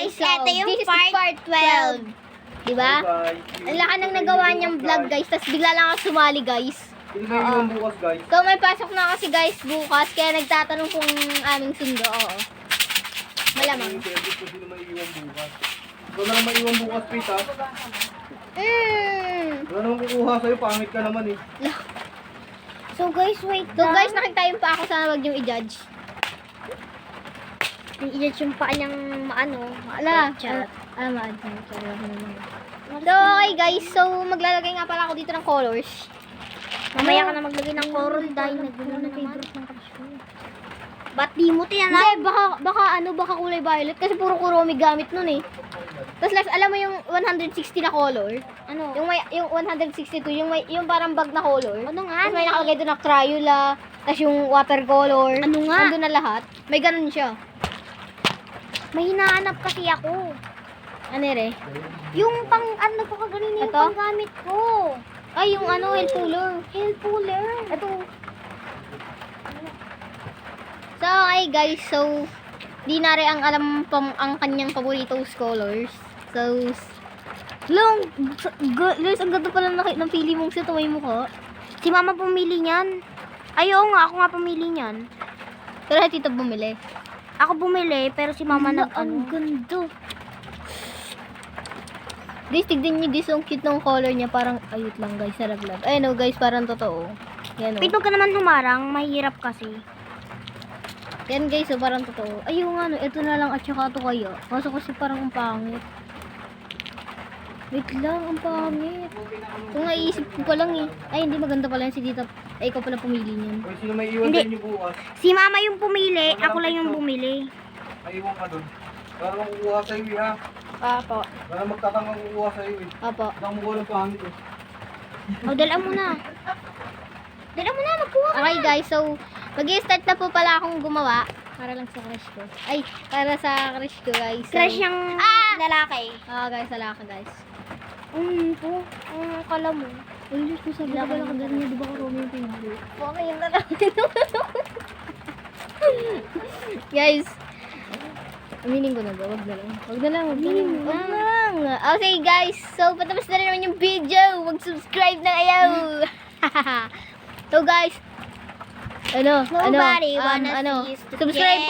guys, So, ito yung this is part 12. Diba? Ang laki ng nagawa niyang vlog, guys. Tapos bigla lang ako sumali, guys. Hindi na iwan bukas, guys. So, may pasok na kasi, guys, bukas. Kaya nagtatanong kung aming sundo. Oo. Malamang. Hindi na maiiwan bukas. Ikaw na lang maiwan bukas, Pete, ha? Wala namang kukuha sa'yo, pangit ka naman, eh. So guys, wait So, guys, nakita yung pa ako. Sana wag niyong i-judge. i-judge yung paa niyang maano. Ala. So, okay, guys. So, maglalagay nga pala ako dito ng colors. Mamaya ka na maglagay ng coral dahil nagbuno na naman. Ba't di mo tinanay? Hindi, baka kulay violet. Kasi puro kuromi gamit nun eh. Tapos, Lex, alam mo yung 160 na color? Ano? Yung 162, yung parang bag na color. Ano nga? Tapos may nakalagay doon na Crayola, tapos yung watercolor. Ano nga? Nandun na lahat. May ganun siya. May hinahanap kasi ako. Ano re? Yung pang, ano po kaganin yung Ito? panggamit ko. Ay, yung ano, hair puller. Hair puller. Ito. So, okay guys. So, di na rin ang alam ang kanyang paboritong colors. So, guys, ang ganda pala ng pili mong sa may mukha. Si mama pumili niyan. Ay, oo nga, ako nga pumili niyan. Pero tito bumili. Ako bumili, pero si mama Ang ganda. Guys, tignan niyo guys, ang cute ng color niya. Parang, ayut lang guys, saraglag. Ay no guys, parang totoo. Yan o. Pito ka naman humarang, mahirap kasi. Yan guys, so parang totoo. Ay yung ano, ito na lang at saka ito kaya. Kaso kasi parang ang pangit. Wait lang, ang pangit. Kung naisip ko pa lang eh. Ay, hindi maganda pala yan si Tita. Ay, ikaw pala pumili niyan. Kung sino may iwan Hindi. sa inyo bukas, Si mama yung pumili, ako lang yung bumili. may iwan ka doon. Wala namang kukuha sa'yo, eh, ha? Apo. Wala namang magtatangang kukuha sa'yo, eh. Apo. Wala kang mukha ng pangit, eh. O, dala mo na. Dala mo na, magkuha ka. Okay guys, so mag-i-start na po pala akong gumawa. Para lang sa crush ko. Ay, para sa crush ko guys. So, Crush yung lalaki. guys, salaka guys. Po, ang kala mo. Uy, Diyos ko, sabi ko pala kagano niya, di ba ko Romeo yung pinili? Okay, yung lalaki. Guys, aminin ko na ba? Wag na lang. Wag na lang. Wag na lang. Wag na lang. Okay guys, so patapos na rin naman yung video. Mag-subscribe na kayo. So guys, Nobody wanna see us subscribe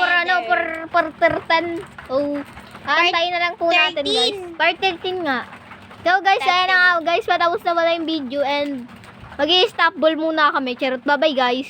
for for 13. Oh, aantayin na lang po natin 13. guys. Part 13 nga. So guys, ayan na nga guys, patapos na pala yung video and mag-i-stop ball muna kami. Charot, bye bye guys.